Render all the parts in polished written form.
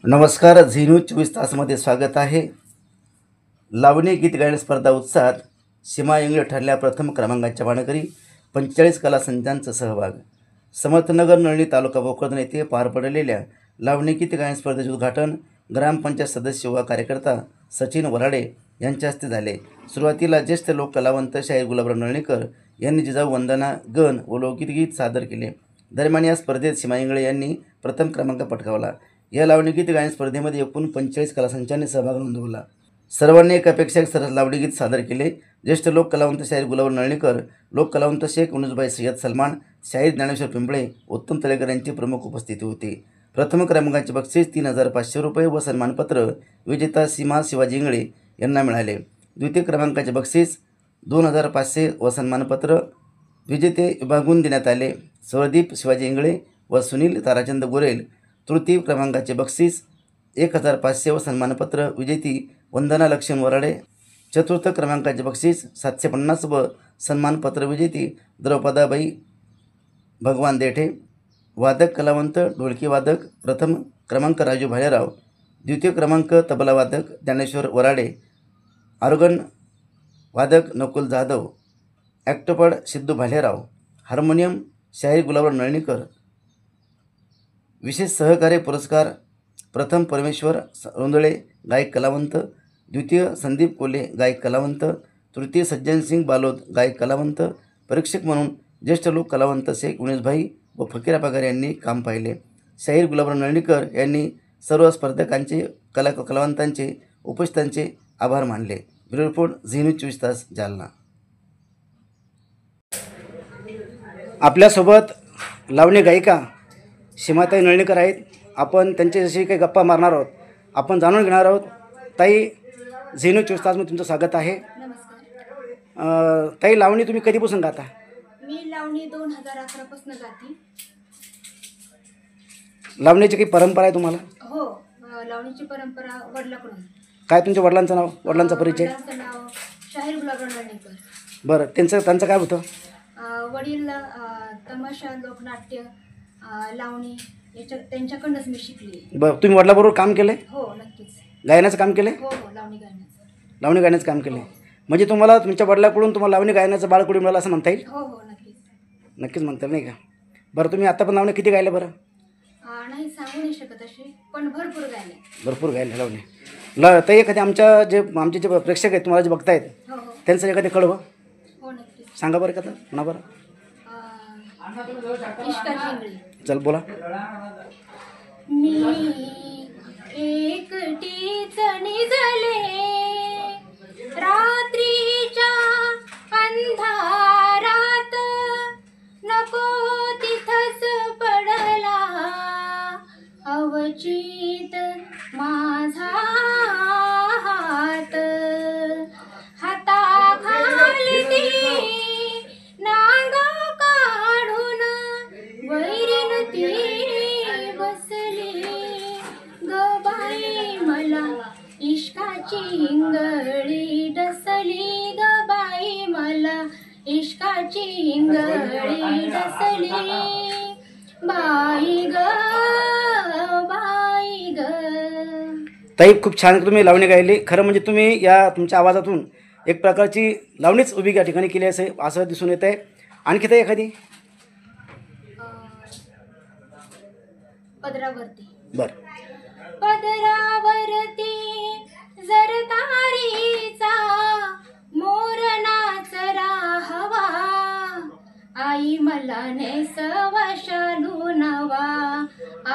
नमस्कार. Zee news 24 तासमध्ये स्वागत आहे. लावणी गीत गायन स्पर्धा उत्साहात सीमा इंगळे ठरल्या प्रथम क्रमांकाच्या मानकरी. 45 कला संचांचा सहभाग. समर्थनगर नळणी तालुका भोकरदन येथे पार पडलेल्या लावणी गीत गायन स्पर्धेचे उद्घाटन ग्रामपंचायत सदस्य व कार्यकर्ता सचिन वराडे यांच्या हस्ते झाले. सुरुवातीला ज्येष्ठ लोक कलावंत शाहीर गुलाबराव नळणीकर यांनी जिजाऊ वंदना गण व लोकगीत सादर केले. दरम्यान या स्पर्धेत सीमा इंगळे यांनी प्रथम क्रमांक पटकावला. या लावणी गीत गायन स्पर्धेमध्ये एकूण 45 कलासंचांनी सहभाग नोंदवला. सर्वांनी एकापेक्षा एक सरस लावणी गीत सादर केले. ज्येष्ठ लोक कलावंत शाहीर गुलाबराव नळणीकर, लोक कलावंत शेख उनुसबाई सय्यद सलमान, शाहीर ज्ञानेश्वर पिंपळे, उत्तम तळेकर यांची प्रमुख उपस्थिती होती. प्रथम क्रमांकाचे बक्षीस 3,500 रुपये व सन्मानपत्र विजेता सीमा शिवाजी इंगळे यांना मिळाले. द्वितीय क्रमांकाचे बक्षीस 2,500 व सन्मानपत्र विजेते विभागून देण्यात आले. स्वरदीप शिवाजी इंगळे व सुनील ताराचंद गोरेल. तृतीय क्रमांकाचे बक्षीस 1,500 व सन्मानपत्र विजेती वंदना लक्ष्मण वराडे. चतुर्थ क्रमांकाचे बक्षीस 750 व सन्मानपत्र विजेती द्रौपदाबाई भगवान देठे. वादक कलावंत ढोलकी वादक प्रथम क्रमांक राजू भालेराव, द्वितीय क्रमांक तबला वादक ज्ञानेश्वर वराडे, ऑर्गन वादक नकुल जाधव, ॲक्टोपड सिद्धू भालेराव, हार्मोनियम शाहीर गुलाबराव नळणीकर. विशेष सहकार्य पुरस्कार प्रथम परमेश्वर रोंदळे गायक कलावंत, द्वितीय संदीप कोले गायक कलावंत, तृतीय सज्जनसिंग बालोद गायक कलावंत. परीक्षक म्हणून ज्येष्ठ लोक कलावंत शेख उनेशभाई व फकीरा पगार यांनी काम पाहिले. शाहीर गुलाबराव नळणीकर यांनी सर्व स्पर्धकांचे कलावंतांचे उपस्थितांचे आभार मानले. ब्युरो रिपोर्ट, झी न्यूज 24 तास, जालना. आपल्यासोबत लावणी गायिका सीमाताई नळणीकर आहेत. आपण त्यांच्याशी काही गप्पा मारणार आहोत, आपण जाणून घेणार आहोत. ताई, झी न्यूज 24 तासमध्ये तुमचं स्वागत आहे. नमस्कार. ताई, लावणी तुम्ही कधीपासून गाता? मी लावणी 2011 पासून गाते. लावणीची काही परंपरा आहे तुम्हाला? हो, लावणीची परंपरा वडिलाकडून. काय तुमच्या वडिलांचं नाव, वडिलांचा परिचय? वडिलांचं नाव शाहीर गुलाबराव नळणीकर. बरं, त्यांचं काय होतं? वडील तमाशा, लोकनाट्य, लावणी त्यांच्याकडूनच मी शिकली. बरं, तुम्ही वडिलाबरोबर काम केलं आहे? हो, नक्कीच. गायनाचं काम केलं आहे? हो हो, लावणी गायनाचं. लावणी गायनाचं काम केलं आहे. म्हणजे तुम्हाला तुमच्या वडिलाकडून तुम्हाला लावणी गायनाचं बाळकडून मिळालं असं म्हणता येईल? हो हो, नक्कीच. नक्कीच म्हणता येईल, नाही का? बरं, तुम्ही आता पण लावणी किती गायलं? बरं, नाही सांगू नाही शकत अशी, पण भरपूर गायले. भरपूर गायले लावणी. ताई, एखादी आमचे जे प्रेक्षक आहेत तुम्हाला जे बघतायत हो हो त्यांचं एखादं कळवं हो, नक्कीच. सांगा बरं का? तर म्हणा बरं. इश्काची इंगळी. चल बोला. मी एकटीच निजले रात्रीच्या अंधारात, नको तिथंच पडला अवचित माझा हात. हाताखाली ती नांग काढून वैरीन ती बसली ग बाई, मला इश्काची इंगळी डसली ग बाई, मला इश्काची इंगळी डसली बाई ग बाई ग. ताई, खूप छान तुम्ही लावणी गायली. खरं म्हणजे तुम्ही या तुमच्या आवाजातून एक प्रकारची लावणीच उभी या ठिकाणी केली असं दिसून येत आहे. आणखी ताई एखादी? पदरावरती. बरं. पदरावरती जरतारीचा मोर नाचरा हवा, आई मला नेसवा शालू नवा,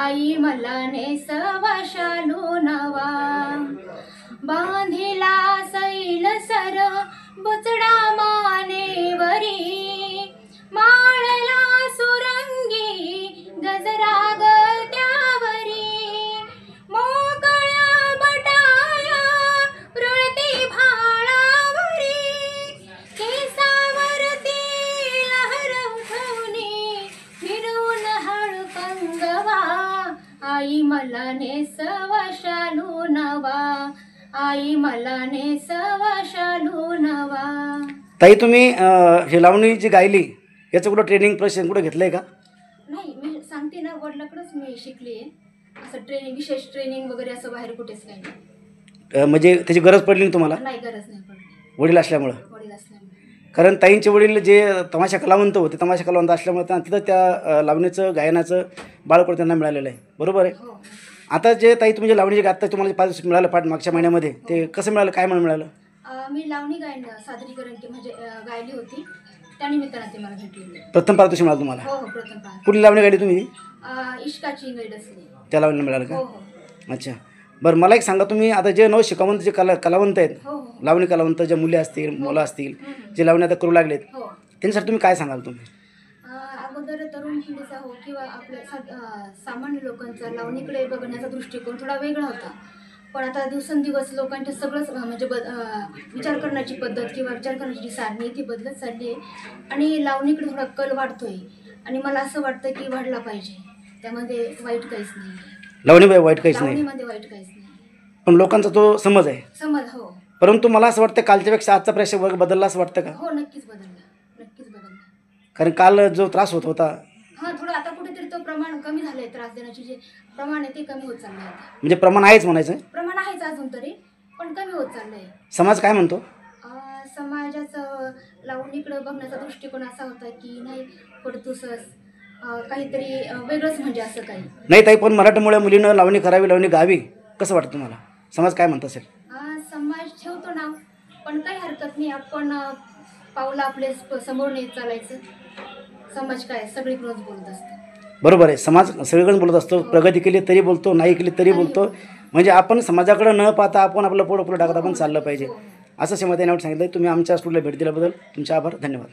आई मला नेसवा शालू नवा. बांधिला सैल सर बुचडा मानेवरी, माळला सुरंगी गजरा ग त्यावरी, मोकळ्या बटाया रुळती भाळावरी, केसावरती लहर उठवली फिरून हळू कंगवा, आई मला नेसवा शालू नवा, आई मला नेसवा शालू नवा. ताई, तुम्ही हे लावणी जी गायली याचं कुठं ट्रेनिंग प्रशिक्षण कुठं घेतलं आहे का? नाही, मी सांगते ना, वडिलाकडंच मी शिकली आहे. असं विशेष ट्रेनिंग वगैरे असं बाहेर कुठेच काही नाही. म्हणजे त्याची गरज पडली नाही तुम्हाला नाही, गरज नाही पडली वडील असल्यामुळं? वडील असल्यामुळे. कारण ताईंचे वडील जे तमाशा कलावंत होते, तमाशा कलावंत असल्यामुळे तिथं त्या लावणीचं गायनाचं बाळपण त्यांना मिळालेलं आहे, बरोबर आहे? हो. आता जे ताई तुम्ही जे लावणी जे गाता तुम्हाला 5 दिवस मिळालं मागच्या महिन्यामध्ये, ते कसं मिळालं, काय म्हणून मिळालं? मी लावणी गायन सादरीकरण म्हणजे गायली होती, त्यानिमित्तानं ते मला भेटलेली. प्रथम पारितोषिक मिळालं तुम्हाला? हो हो, प्रथम पार. कुठली लावणी गायली तुम्ही? इश्काची इंगळी डसली. त्या लावणीला मिळालं का? हो हो. अच्छा, बरं मला एक सांगा, तुम्ही आता जे शिकवंत जे कलावंत आहेत, हो हो. लावणी कलावंत, जे मुली असतील, मुलं असतील, जे लावणी आता करू लागलेत, हो. त्यांच्यासाठी तुम्ही काय सांगाल तुम्ही? अगोदर तरुण पिढीचा हो किंवा आपल्या सामान्य लोकांचा लावणीकडे बघण्याचा दृष्टिकोन थोडा वेगळा होता. पण आता दिवसेंदिवस लोकांचे सगळंच म्हणजे विचार करण्याची पद्धत किंवा विचार करण्याची जी सारणी ती बदलत चालली आहे आणि लावणीकडे थोडा कल वाढतोय आणि मला असं वाटतं की वाढला पाहिजे. त्यामध्ये वाईट काहीच नाही. लावणीमध्ये वाईट काहीच नाही, लावणीमध्ये वाईट काहीच नाही, पण लोकांचा तो समज आहे. समज. हो. परंतु मला असं वाटतं कालच्यापेक्षा आजचा प्रेक्षक वर्ग बदलला असं वाटतं का? हो, नक्कीच बदलला, नक्कीच बदलला. कारण काल जो त्रास होत होता, हां, थोडं आता कुठेतरी तो प्रमाण कमी झालं आहे. त्रास देण्याचे जे प्रमाण आहे ते कमी होत चाललं आहे आता. म्हणजे प्रमाण आहेच म्हणायचं? प्रमाण आहेच अजून तरी, पण कमी होत चाललं आहे. समाज काय म्हणतो? समाजाचं लावणीकडे बघण्याचा दृष्टिकोन असा होता की नाही, पडतुसच काहीतरी वेगळंच, म्हणजे असं काही नाही ताई, पण मराठमोळ्या मुलीनं लावणी करावी, लावणी गावी, कसं वाटतं तुम्हाला? समाज काय म्हणत असेल? समाज ठेवतो नाव, पण काही हरकत नाही. आपण पावलं आपले समोर नेत चालायचं. समाज काय सगळीकडूनच बोलत असतं. बरोबर आहे, समाज सगळीकडून बोलत असतो. प्रगती केली तरी बोलतो, नाही केली तरी बोलतो. म्हणजे आपण समाजाकडे न पाहता आपण आपलं पुढं टाकत आपण चाललं पाहिजे, असं श्रीमती यांनी सांगितलं. तुम्ही आमच्या स्टुडिओला भेट दिल्याबद्दल तुमचे आभार, धन्यवाद.